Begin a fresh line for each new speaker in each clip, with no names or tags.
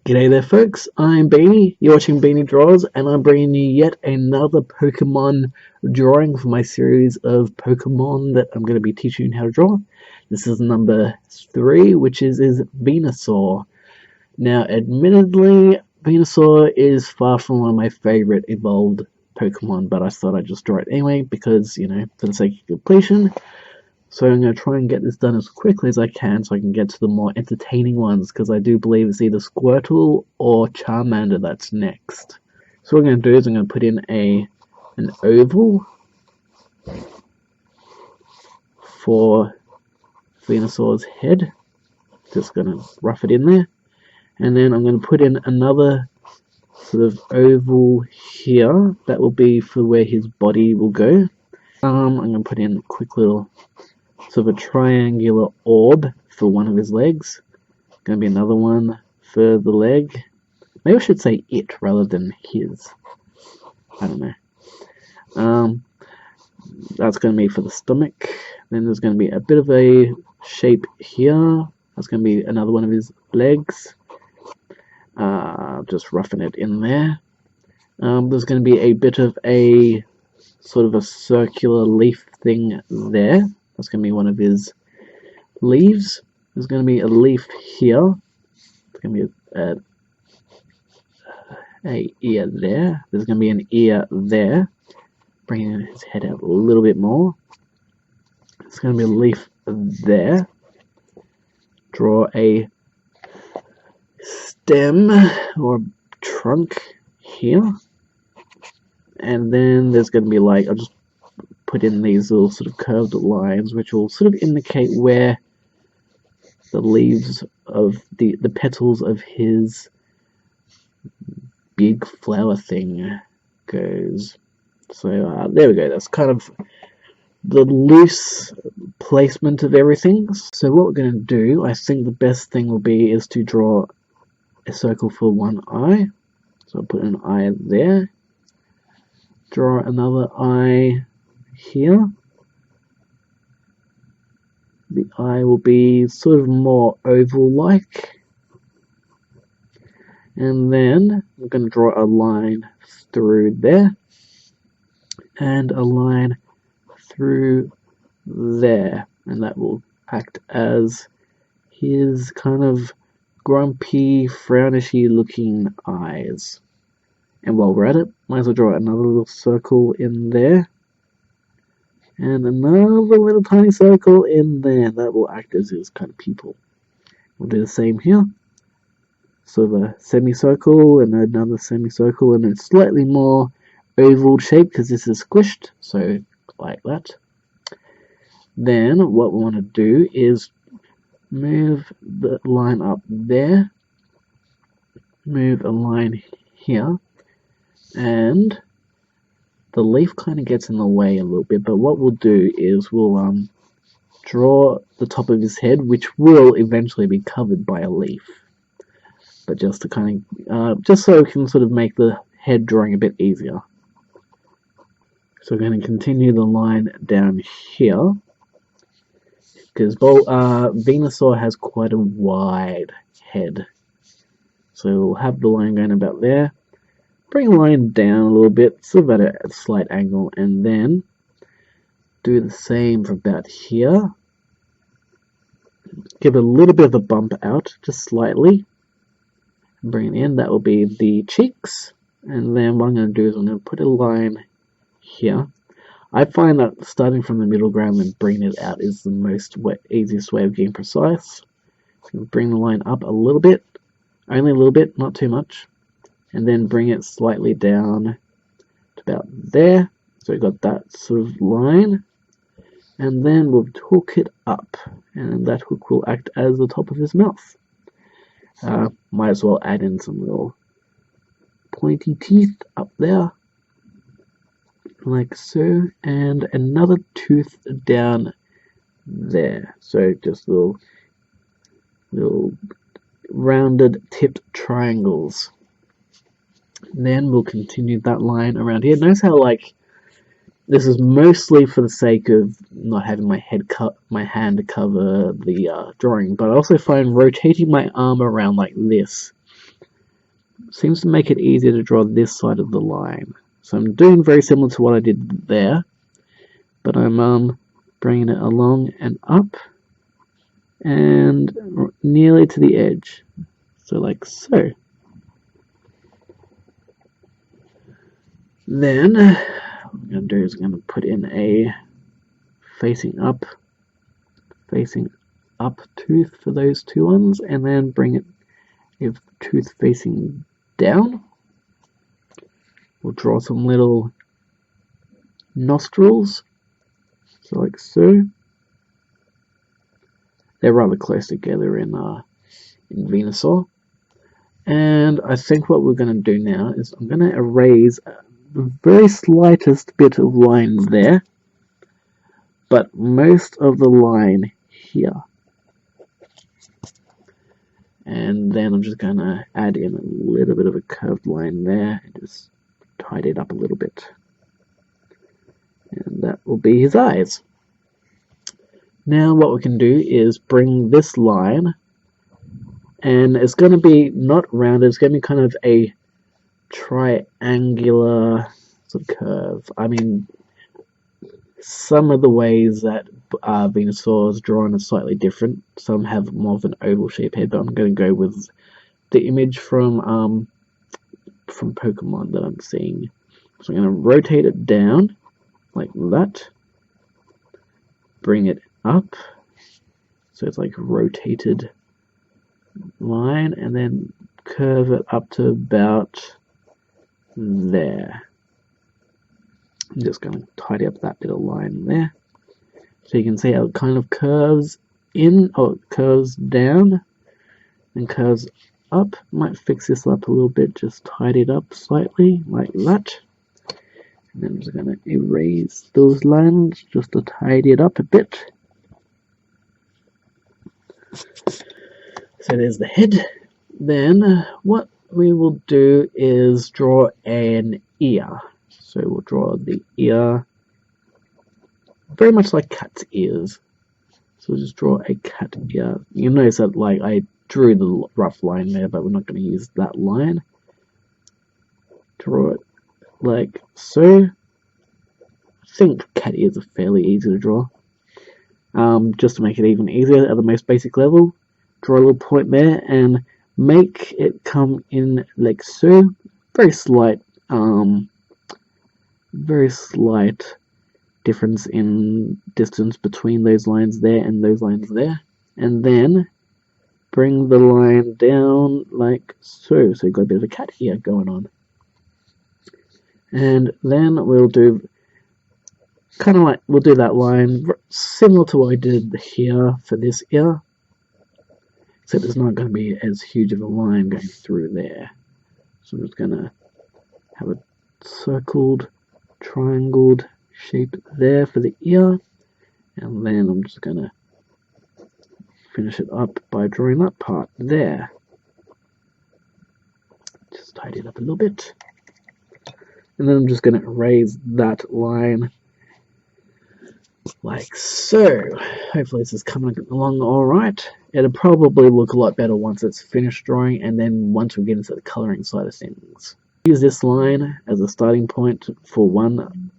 G'day there folks, I'm Beanie, you're watching Beanie Draws, and I'm bringing you yet another Pokemon drawing for my series of Pokemon that I'm going to be teaching you how to draw. This is number 3, which is Venusaur. Now, admittedly, Venusaur is far from one of my favourite evolved Pokemon, but I thought I'd just draw it anyway because, for the sake of completion. So I'm going to try and get this done as quickly as I can so I can get to the more entertaining ones, because I do believe it's either Squirtle or Charmander that's next. So what I'm going to do is I'm going to put in an oval for Venusaur's head. Just going to rough it in there. And then I'm going to put in another sort of oval here. That will be for where his body will go. I'm going to put in a quick little sort of a triangular orb for one of his legs. Going to be another one for the leg. Maybe I should say it rather than his. I don't know. That's going to be for the stomach. Then there's going to be a bit of a shape here. That's going to be another one of his legs. Just roughing it in there. There's going to be a bit of a sort of a circular leaf thing there. That's going to be one of his leaves. There's going to be a leaf here. There's going to be a ear there. There's going to be an ear there. Bringing his head out a little bit more. There's going to be a leaf there. Draw a stem or trunk here. And then there's going to be I'll just put in these little sort of curved lines which will sort of indicate where the leaves of the petals of his big flower thing goes. So there we go, that's kind of the loose placement of everything. So what we're going to do, I think the best thing will be is to draw a circle for one eye. So I'll put an eye there. Draw another eye here. The eye will be sort of more oval-like. And then I'm going to draw a line through there. And a line through there. And that will act as his kind of grumpy, frownishy looking eyes. And while we're at it, might as well draw another little circle in there. And another little tiny circle in there. That will act as his kind of pupil. We'll do the same here. Sort of a semicircle and another semicircle and a slightly more oval shape because this is squished. So like that. Then what we want to do is move the line up there. Move a line here. And the leaf kind of gets in the way a little bit, but what we'll do is we'll draw the top of his head, which will eventually be covered by a leaf. But just to kind of, just so we can sort of make the head drawing a bit easier. So we're going to continue the line down here, because Venusaur has quite a wide head. So we'll have the line going about there. Bring the line down a little bit, sort of at a slight angle, and then do the same for about here. Give it a little bit of a bump out, just slightly. Bring it in, that will be the cheeks. And then what I'm going to do is I'm going to put a line here. I find that starting from the middle ground and bringing it out is the easiest way of getting precise. So bring the line up a little bit, only a little bit, not too much. And then bring it slightly down to about there. So we've got that sort of line. And then we'll hook it up. And that hook will act as the top of his mouth. Might as well add in some little pointy teeth up there. Like so. And another tooth down there. So just little rounded tipped triangles. Then we'll continue that line around here. Notice how this is mostly for the sake of not having my hand cover the drawing, but I also find rotating my arm around like this seems to make it easier to draw this side of the line. So I'm doing very similar to what I did there, but I'm bringing it along and up and nearly to the edge. So like so. Then what I'm going to do is I'm going to put in a facing up tooth for those two ones, and then bring it with the tooth facing down. We'll draw some little nostrils, so like so. They're rather close together in Venusaur. And I think what we're going to do now is I'm going to erase the very slightest bit of line there, but most of the line here. And then I'm just going to add in a little bit of a curved line there and just tidy it up a little bit. And that will be his eyes. Now what we can do is bring this line, and it's going to be not rounded, it's going to be kind of a triangular sort of curve. I mean, some of the ways that Venusaur is drawn are slightly different. Some have more of an oval shaped head, but I'm going to go with the image from Pokemon that I'm seeing. So I'm going to rotate it down like that, bring it up, so it's like a rotated line, and then curve it up to about there. I'm just going to tidy up that little line there, so you can see how it kind of curves in, or it curves down and curves up. Might fix this up a little bit, just tidy it up slightly like that. And then I'm just going to erase those lines just to tidy it up a bit. So there's the head. Then what we will do is draw an ear. So we'll draw the ear very much like cat's ears. So we'll just draw a cat ear. You'll notice that like I drew the rough line there, but we're not going to use that line. Draw it like so. I think cat ears are fairly easy to draw. Just to make it even easier at the most basic level, draw a little point there and make it come in like so. Very slight difference in distance between those lines there and those lines there. And then bring the line down like so. So you've got a bit of a cat ear going on. And then we'll do we'll do that line similar to what we did here for this ear, except it's not going to be as huge of a line going through there. So I'm just going to have a circled, triangled shape there for the ear, and then I'm just going to finish it up by drawing that part there. Just tidy it up a little bit, and then I'm just going to erase that line like so. Hopefully this is coming along alright. It'll probably look a lot better once it's finished drawing, and then once we get into the colouring side of things. Use this line as a starting point for one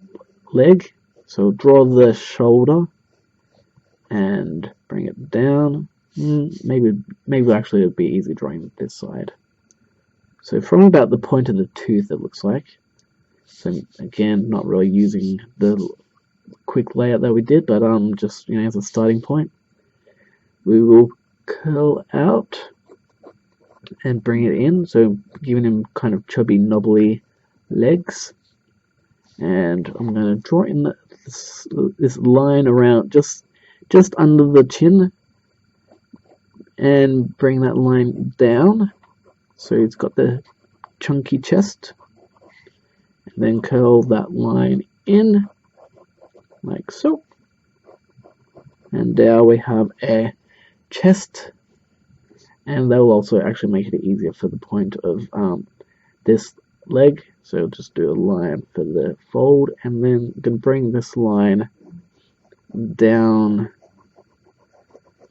leg. So draw the shoulder and bring it down. Maybe actually it'll be easy drawing this side. So from about the point of the tooth, it looks like. So again, not really using the quick layout that we did, but just as a starting point, we will curl out and bring it in, so giving him kind of chubby, knobbly legs. And I'm going to draw in this line around just under the chin, and bring that line down, so he's got the chunky chest, and then curl that line in like so, and now we have a chest, and that will also actually make it easier for the point of this leg. So just do a line for the fold, and then you can bring this line down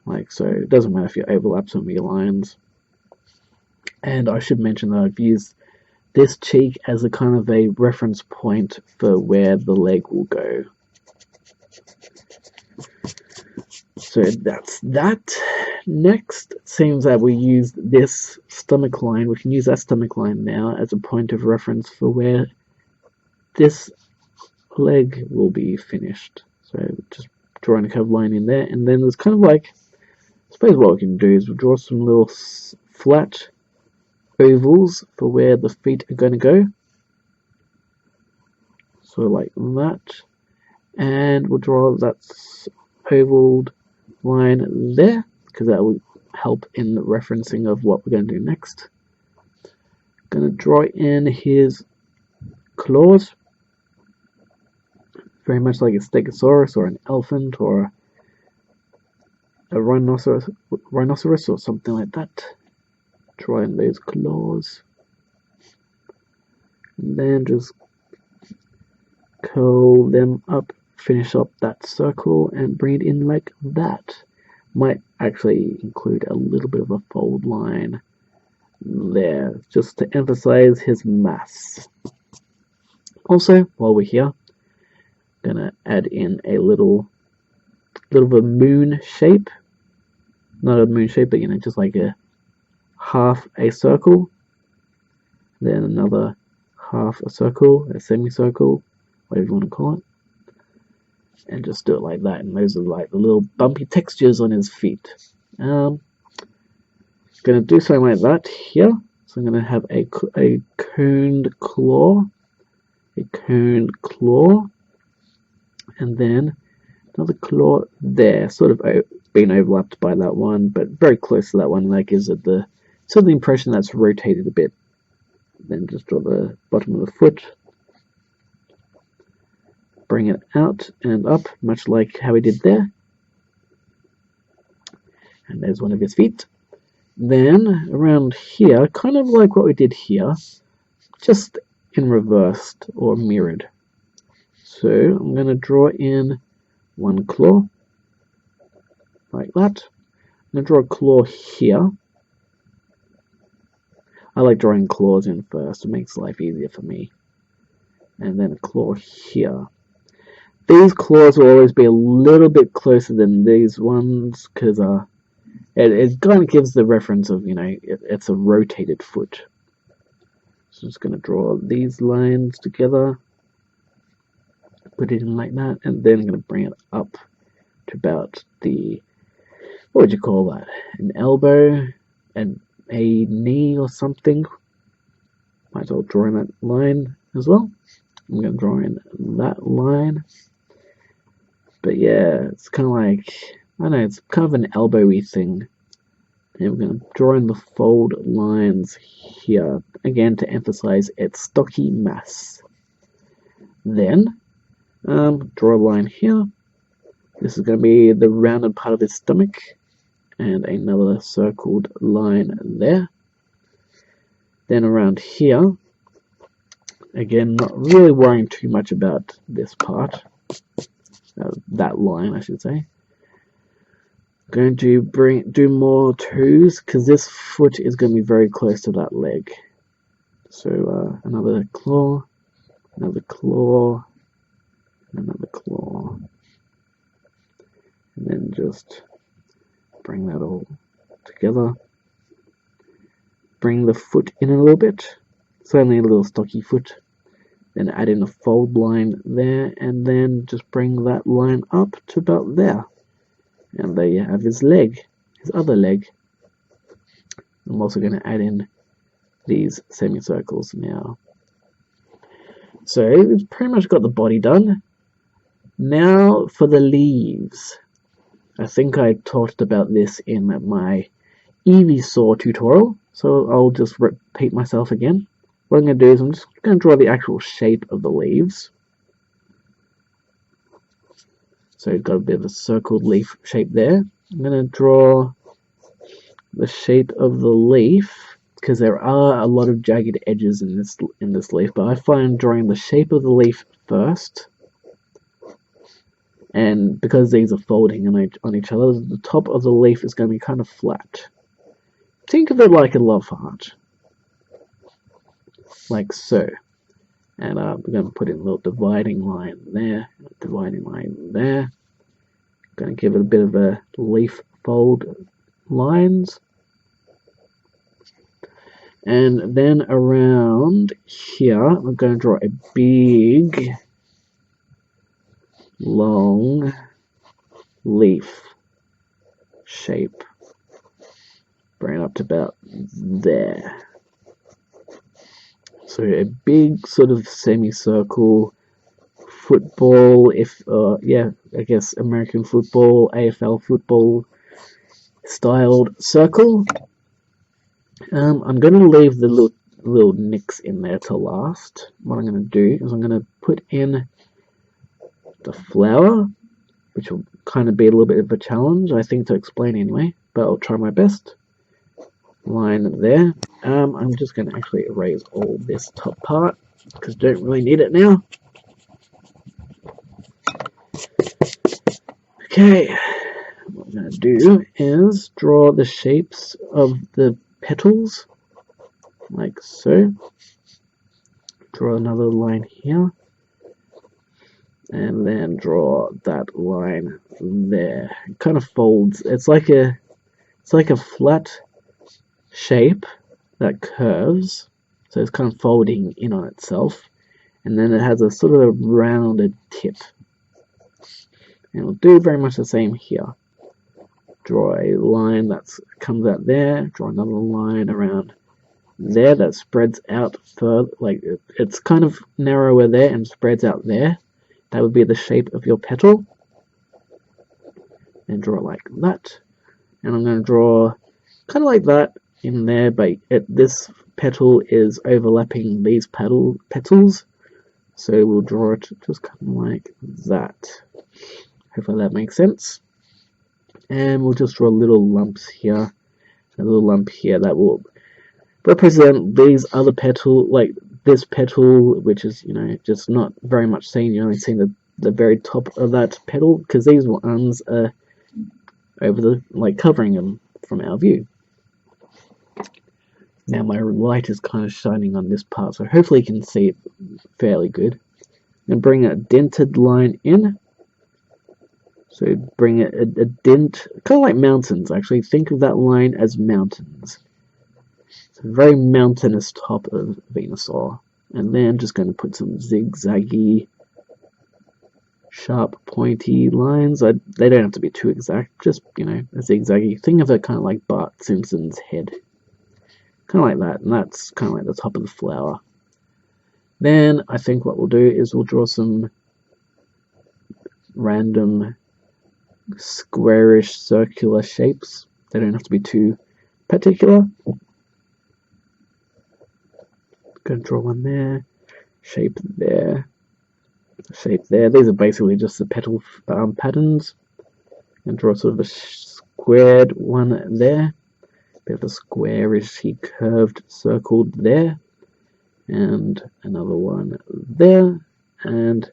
like so. It doesn't matter if you overlap some of your lines. And I should mention that I've used this cheek as a kind of a reference point for where the leg will go. So that's that. Next, it seems that we used this stomach line. We can use that stomach line now as a point of reference for where this leg will be finished. So just drawing a curved line in there, and then there's kind of like, I suppose what we can do is we'll draw some little flat ovals for where the feet are going to go. So like that. And we'll draw that oval line there, because that will help in the referencing of what we're going to do next. Going to draw in his claws, very much like a stegosaurus or an elephant or a rhinoceros or something like that. Draw in those claws, and then just curl them up, finish up that circle, and bring it in like that. Might actually include a little bit of a fold line there, just to emphasize his mass. Also, while we're here, I'm gonna add in a little of a moon shape. Not a moon shape, but just like a half a circle, then another half a circle, a semicircle, whatever you want to call it, and just do it like that. And those are like the little bumpy textures on his feet. Going to do something like that here. So I'm going to have a coned claw, and then another claw there, sort of being overlapped by that one, but very close to that one. That gives it the sort of the impression that's rotated a bit. Then just draw the bottom of the foot, bring it out and up, much like how we did there. And there's one of his feet. Then around here, kind of like what we did here, just in reversed or mirrored. So I'm going to draw in one claw, like that. I'm going to draw a claw here. I like drawing claws in first, it makes life easier for me. And then a claw here. These claws will always be a little bit closer than these ones, because it kind of gives the reference of, it's a rotated foot. So I'm just going to draw these lines together, put it in like that, and then I'm going to bring it up to about what would you call that? An elbow, and a knee or something. Might as well draw in that line as well. I'm going to draw in that line. But yeah, it's kind of like, I don't know, it's kind of an elbowy thing. And we're going to draw in the fold lines here, again to emphasize its stocky mass. Then, draw a line here. This is going to be the rounded part of his stomach, and another circled line there. Then around here, again, not really worrying too much about this part, that line I should say. Going to do more twos, because this foot is going to be very close to that leg. So another claw, another claw, another claw, and then just bring that all together. Bring the foot in a little bit. It's only a little stocky foot. Then add in a fold line there, and then just bring that line up to about there. And there you have his leg, his other leg. I'm also going to add in these semicircles now. So it's pretty much got the body done. Now for the leaves. I think I talked about this in my Venusaur tutorial, so I'll just repeat myself again. What I'm going to do is I'm just going to draw the actual shape of the leaves. So you've got a bit of a circled leaf shape there. I'm going to draw the shape of the leaf, because there are a lot of jagged edges in this leaf, but I find drawing the shape of the leaf first, and because these are folding on each other, the top of the leaf is going to be kind of flat. Think of it like a love heart. like so. And we're going to put in a little dividing line there, dividing line there. Going to give it a bit of a leaf fold lines. And then around here, we're going to draw a big, long leaf shape. Bring it up to about there. So a big sort of semicircle football, I guess American football, AFL football styled circle. I'm going to leave the little nicks in there to last. What I'm going to do is I'm going to put in the flower, which will kind of be a little bit of a challenge, I think, to explain anyway, but I'll try my best. Line there. I'm just going to actually erase all this top part because I don't really need it now. Okay, what I'm going to do is draw the shapes of the petals, like so. Draw another line here, and then draw that line there. It kind of folds. It's like a flat shape that curves, so it's kind of folding in on itself, and then it has a sort of rounded tip. And we'll do very much the same here. Draw a line that comes out there, draw another line around there that spreads out further, like it's kind of narrower there and spreads out there. That would be the shape of your petal. And draw like that. And I'm going to draw kind of like that in there, but this petal is overlapping these petals. So we'll draw it just kind of like that. Hopefully that makes sense. And we'll just draw little lumps here, a little lump here that will represent these other petals, like this petal, which is, just not very much seen. You only see the very top of that petal, because these ones are over covering them from our view. Now my light is kind of shining on this part, so hopefully you can see it fairly good. And bring a dented line in. So bring a dent, kind of like mountains actually. Think of that line as mountains. It's a very mountainous top of Venusaur. And then just going to put some zigzaggy, sharp, pointy lines. They don't have to be too exact, just, a zigzaggy. Think of it kind of like Bart Simpson's head. Kind of like that, and that's kind of like the top of the flower. Then I think what we'll do is we'll draw some random squarish circular shapes. They don't have to be too particular. Gonna draw one there, shape there, shape there. These are basically just the petal patterns. And draw sort of a squared one there, bit of a squarish curved circle there, and another one there, and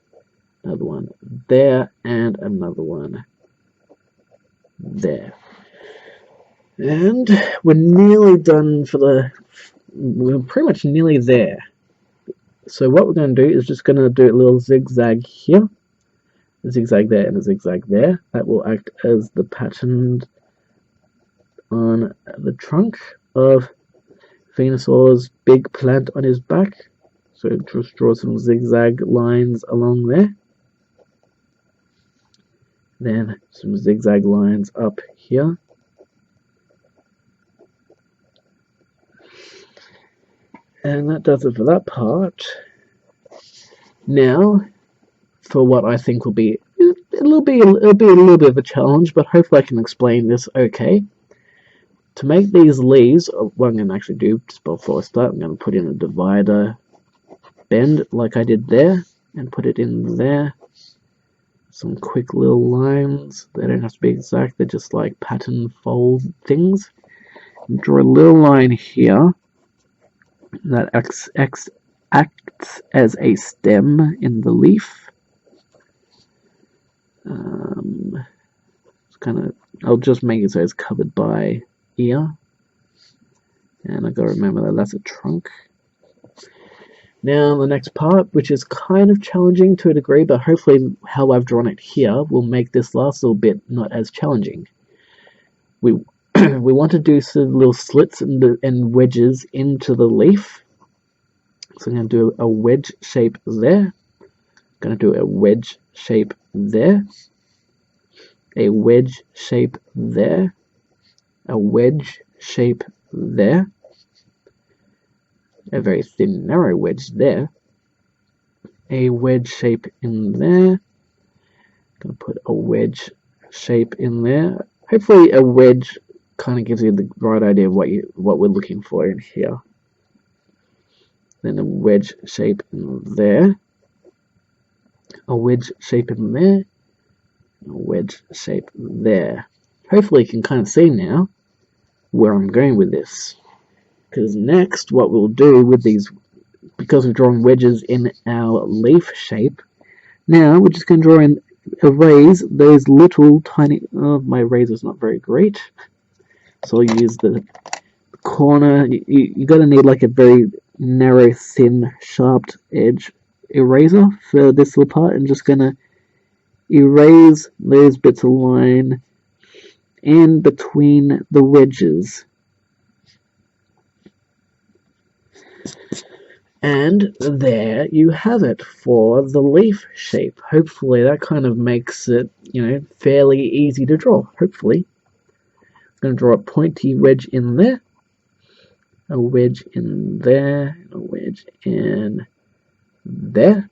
another one there, and another one there. And we're nearly done we're pretty much nearly there. So what we're going to do is just going to do a little zigzag here, a zigzag there, and a zigzag there. That will act as the pattern on the trunk of Venusaur's big plant on his back. So just draw some zigzag lines along there. Then some zigzag lines up here. And that does it for that part. Now, for what I think will be, it'll be a little bit of a challenge, but hopefully I can explain this okay. To make these leaves, what I'm going to actually do just before I start, I'm going to put in a divider bend like I did there, and put it in there. Some quick little lines. They don't have to be exact, they're just like pattern fold things. And draw a little line here that acts as a stem in the leaf. I'll just make it so it's covered by ear. And I've got to remember that that's a trunk. Now the next part, which is kind of challenging to a degree, but hopefully how I've drawn it here will make this last little bit not as challenging. We we want to do some little slits and wedges into the leaf. So I'm going to do a wedge shape there. Going to do a wedge shape there. A wedge shape there. A wedge shape there. A very thin, narrow wedge there. A wedge shape in there. Going to put a wedge shape in there. Hopefully a wedge kind of gives you the right idea of what we're looking for in here. Then a wedge shape in there. A wedge shape in there. A wedge shape there. Hopefully you can kind of see now where I'm going with this. Because next what we'll do with these, because we've drawn wedges in our leaf shape, now we're just going to draw in, erase those little tiny, my eraser's not very great, so I'll use the corner. You got to need like a very narrow, thin, sharp edge eraser for this little part. I'm just going to erase those bits of line in between the wedges. And there you have it for the leaf shape. Hopefully that kind of makes it, fairly easy to draw. Hopefully. I'm going to draw a pointy wedge in there. A wedge in there. A wedge in there.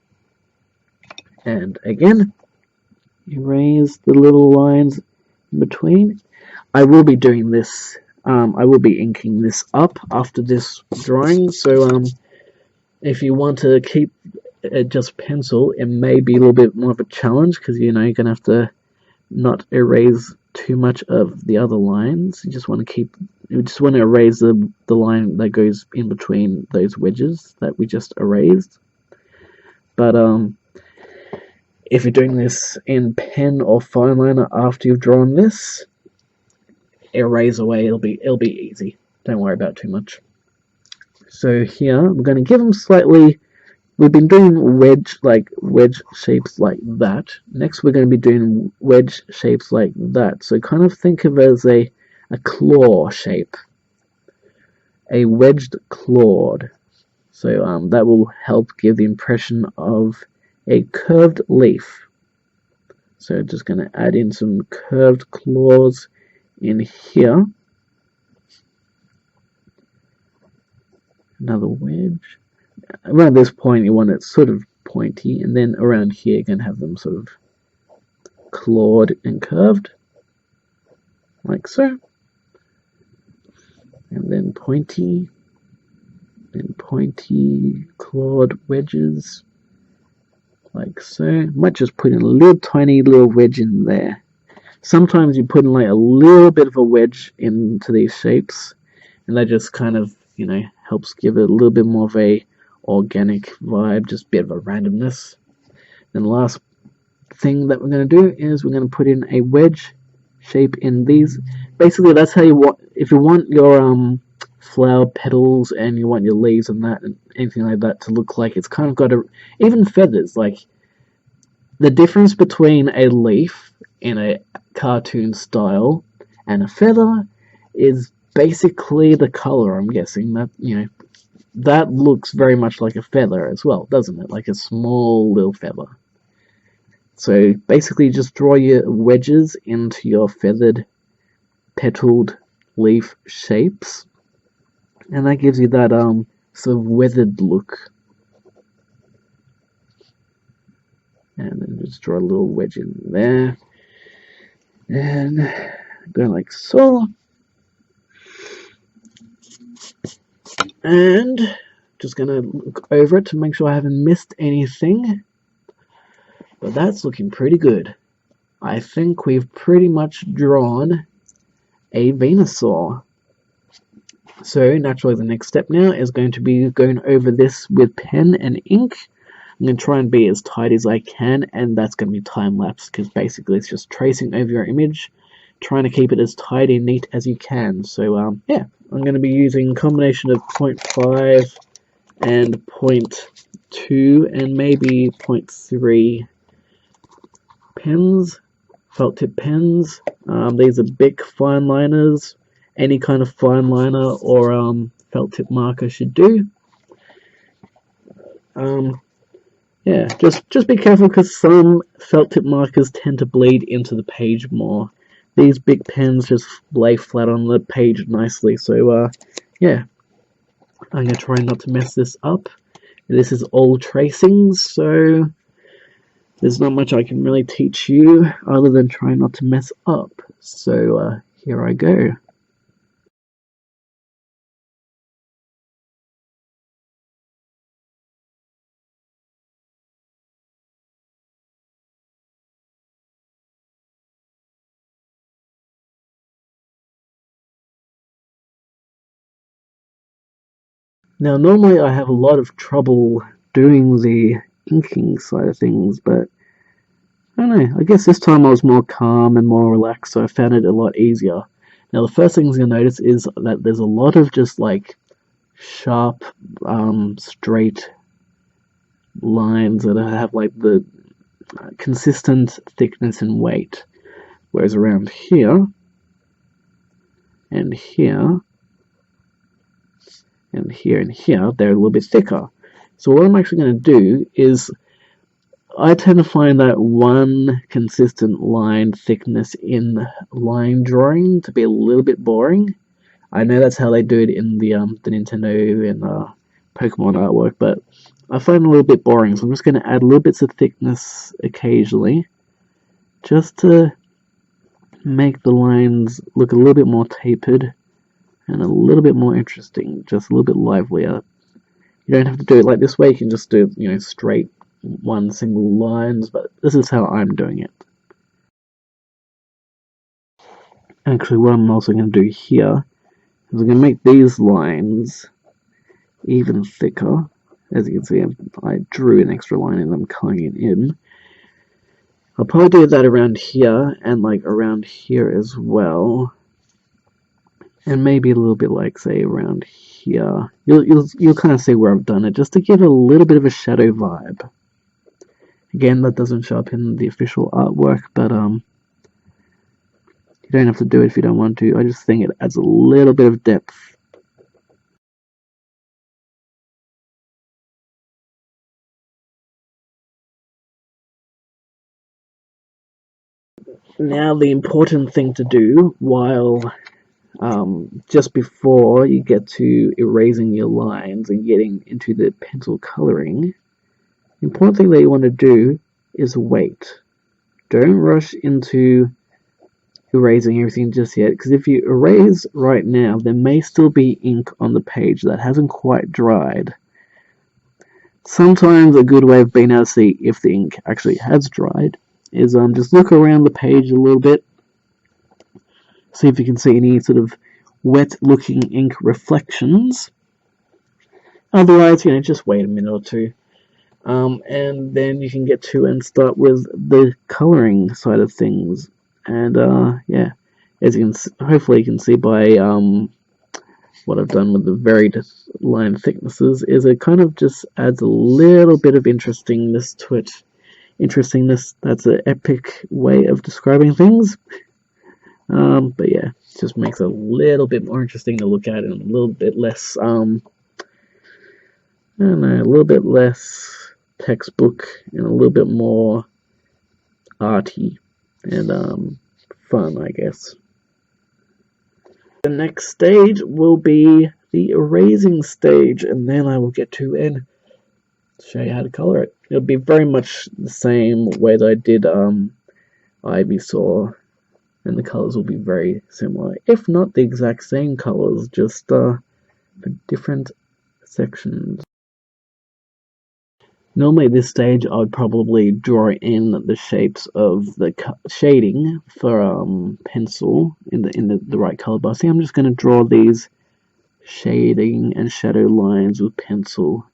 And again, erase the little lines in between. I will be doing this. I will be inking this up after this drawing. So, if you want to keep it just pencil, it may be a little bit more of a challenge because you're going to have to not erase too much of the other lines. You just want to erase the line that goes in between those wedges that we just erased. But if you're doing this in pen or fine liner after you've drawn this, erase away. It'll be easy. Don't worry about too much. So here, I'm going to give them slightly, we've been doing wedge shapes like that. Next we're going to be doing wedge shapes like that. So kind of think of it as a claw shape. A wedged clawed. So that will help give the impression of a curved leaf. So just going to add in some curved claws in here. Another wedge. Around this point you want it sort of pointy, and then around here you can have them sort of clawed and curved, like so. And then pointy, and pointy clawed wedges, like so. Might just put in a little tiny little wedge in there. Sometimes you put in like a little bit of a wedge into these shapes, and that just kind of, helps give it a little bit more of a organic vibe, just a bit of a randomness. Then the last thing that we're going to do is we're going to put in a wedge shape in these. Basically, that's how you want, if you want your flower petals and you want your leaves and that and anything like that to look like it's kind of got even feathers, like the difference between a leaf in a cartoon style and a feather is basically the color. I'm guessing that, that looks very much like a feather as well, doesn't it? Like a small little feather. So basically just draw your wedges into your feathered, petaled leaf shapes, and that gives you that sort of weathered look. And then just draw a little wedge in there, and go like so. And just going to look over it to make sure I haven't missed anything. But that's looking pretty good. I think we've pretty much drawn a Venusaur. So naturally the next step now is going to be going over this with pen and ink. I'm going to try and be as tight as I can, and that's going to be time-lapse because basically it's just tracing over your image, trying to keep it as tidy and neat as you can. So yeah, I'm going to be using a combination of 0.5 and 0.2 and maybe 0.3 pens, felt tip pens. These are Bic fine liners. Any kind of fine liner or felt tip marker should do. Yeah, just be careful because some felt tip markers tend to bleed into the page more. These big pens just lay flat on the page nicely, so yeah, I'm going to try not to mess this up. This is all tracings, so there's not much I can really teach you other than try not to mess up. So here I go. Now, normally I have a lot of trouble doing the inking side of things, but I don't know, I guess this time I was more calm and more relaxed, so I found it a lot easier. Now, the first thing you'll notice is that there's a lot of just like sharp, straight lines that have like the consistent thickness and weight, whereas around here and here and here and here they're a little bit thicker. So what I'm actually going to do is I tend to find that one consistent line thickness in line drawing to be a little bit boring. I know that's how they do it in the Nintendo and Pokemon artwork, but I find it a little bit boring, so I'm just going to add little bits of thickness occasionally, just to make the lines look a little bit more tapered and a little bit more interesting, just a little bit livelier. You don't have to do it like this way, you can just do, straight one single lines, but this is how I'm doing it. Actually, what I'm also going to do here is I'm going to make these lines even thicker. As you can see, I drew an extra line and I'm coloring it in. I'll probably do that around here and like around here as well, and maybe a little bit like say around here. You'll kind of see where I've done it, just to give it a little bit of a shadow vibe. Again, that doesn't show up in the official artwork, but you don't have to do it if you don't want to. I just think it adds a little bit of depth. Now the important thing to do while just before you get to erasing your lines and getting into the pencil coloring, the important thing that you want to do is wait. Don't rush into erasing everything just yet, because if you erase right now, there may still be ink on the page that hasn't quite dried. Sometimes a good way of being able to see if the ink actually has dried is just look around the page a little bit, see if you can see any sort of wet looking ink reflections. Otherwise, just wait a minute or two, and then you can get to and start with the coloring side of things. And yeah, as you can hopefully you can see by what I've done with the varied line thicknesses, is it kind of just adds a little bit of interestingness to it. Interestingness, that's an epic way of describing things. But yeah, it just makes it a little bit more interesting to look at and a little bit less, I don't know, a little bit less textbook and a little bit more arty and fun, I guess. The next stage will be the erasing stage, and then I will get to and show you how to color it. It'll be very much the same way that I did Ivysaur, and the colors will be very similar, if not the exact same colors, just for different sections. Normally at this stage I would probably draw in the shapes of the shading for pencil in the right color, but I think I'm just going to draw these shading and shadow lines with pencil,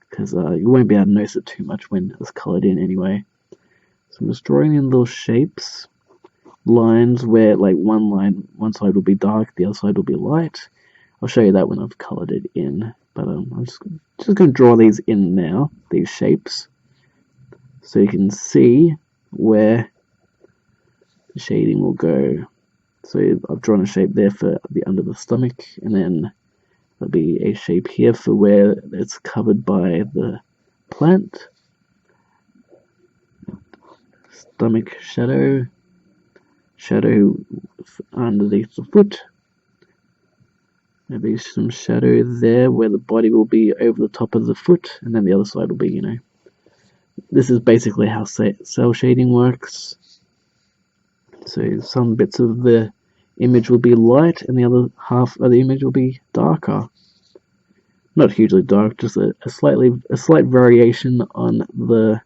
because you won't be able to notice it too much when it's colored in anyway. So I'm just drawing in little shapes, lines where like one side will be dark, the other side will be light. I'll show you that when I've colored it in, but I'm I'm just going to draw these in now, these shapes, so you can see where the shading will go. So I've drawn a shape there for the under the stomach, and then there'll be a shape here for where it's covered by the plant. Stomach shadow, shadow underneath the foot. Maybe some shadow there where the body will be over the top of the foot, and then the other side will be, this is basically how cell shading works. So some bits of the image will be light, and the other half of the image will be darker. Not hugely dark, just a slight variation on the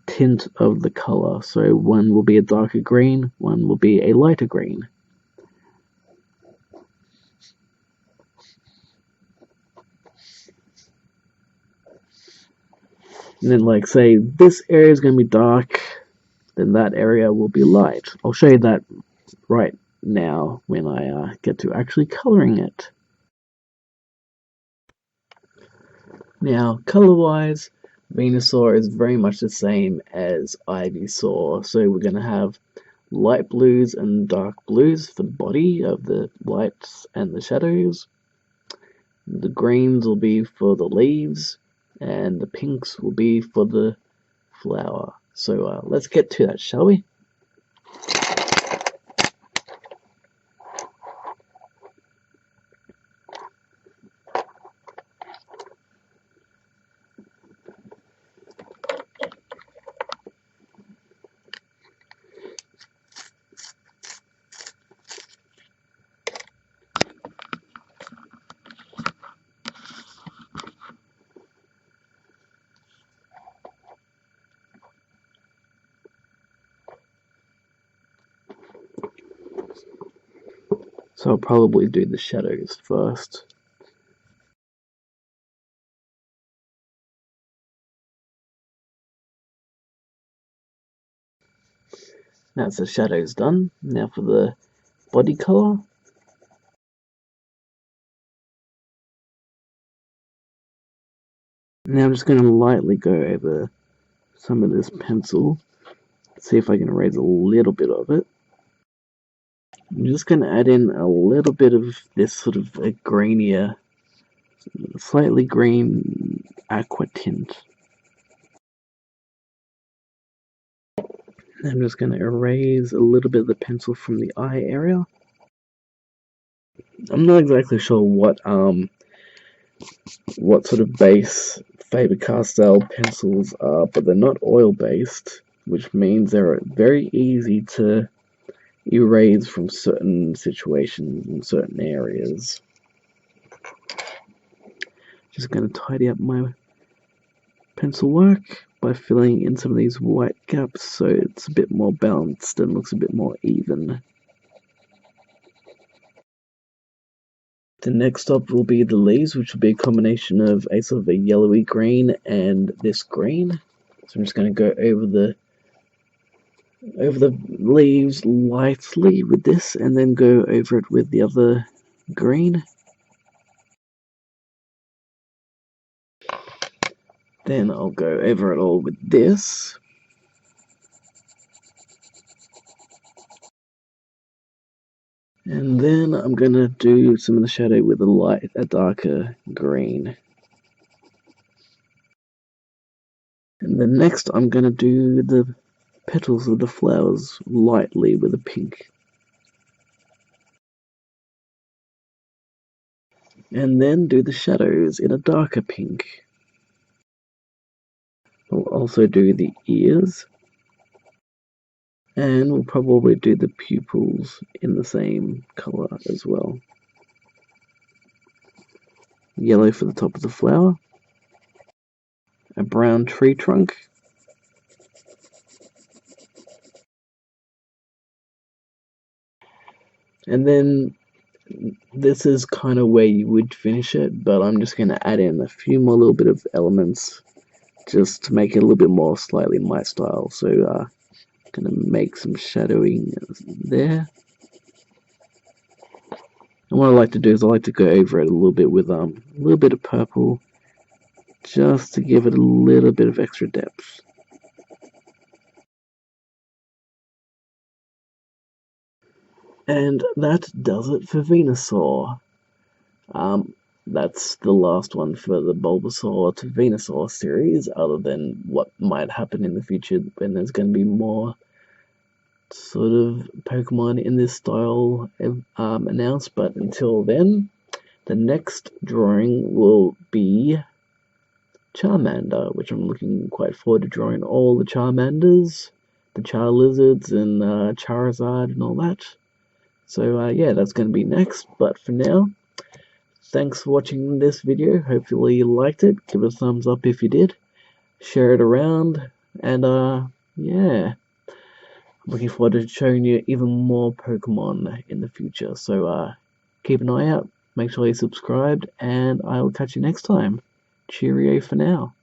tint of the color. So one will be a darker green, one will be a lighter green. And then, like, say this area is going to be dark, then that area will be light. I'll show you that right now when I get to actually coloring it. Now, color-wise, Venusaur is very much the same as Ivysaur. So we're going to have light blues and dark blues for the body of the lights and the shadows. The greens will be for the leaves, and the pinks will be for the flower. So let's get to that, shall we? So I'll probably do the shadows first. That's the shadows done. Now for the body color. Now I'm just going to lightly go over some of this pencil. See if I can erase a little bit of it. I'm just going to add in a little bit of this sort of a greenier, slightly green aqua tint. I'm just going to erase a little bit of the pencil from the eye area. I'm not exactly sure what sort of base Faber-Castell pencils are, but they're not oil-based, which means they're very easy to erase from certain situations and certain areas. Just going to tidy up my pencil work by filling in some of these white gaps so it's a bit more balanced and looks a bit more even. The next stop will be the leaves, which will be a combination of a sort of a yellowy green and this green. So I'm just going to go over the leaves lightly with this, and then go over it with the other green. Then I'll go over it all with this. And then I'm going to do some of the shadow with a darker green. And then next I'm going to do the petals of the flowers lightly with a pink. And then do the shadows in a darker pink. I'll also do the ears. And we'll probably do the pupils in the same colour as well. Yellow for the top of the flower. A brown tree trunk. And then this is kind of where you would finish it, but I'm just going to add in a few more little bit of elements just to make it a little bit more slightly my style. So going to make some shadowing there. And what I like to do is I like to go over it a little bit with a little bit of purple, just to give it a little bit of extra depth. And that does it for Venusaur. That's the last one for the Bulbasaur to Venusaur series, other than what might happen in the future when there's going to be more sort of Pokemon in this style announced. But until then, the next drawing will be Charmander, which I'm looking quite forward to drawing all the Charmanders, the Charlizards, and Charizard and all that. So yeah, that's going to be next. But for now, thanks for watching this video. Hopefully you liked it. Give it a thumbs up if you did. Share it around. And yeah, I'm looking forward to showing you even more Pokemon in the future. So keep an eye out. Make sure you're subscribed. And I will catch you next time. Cheerio for now.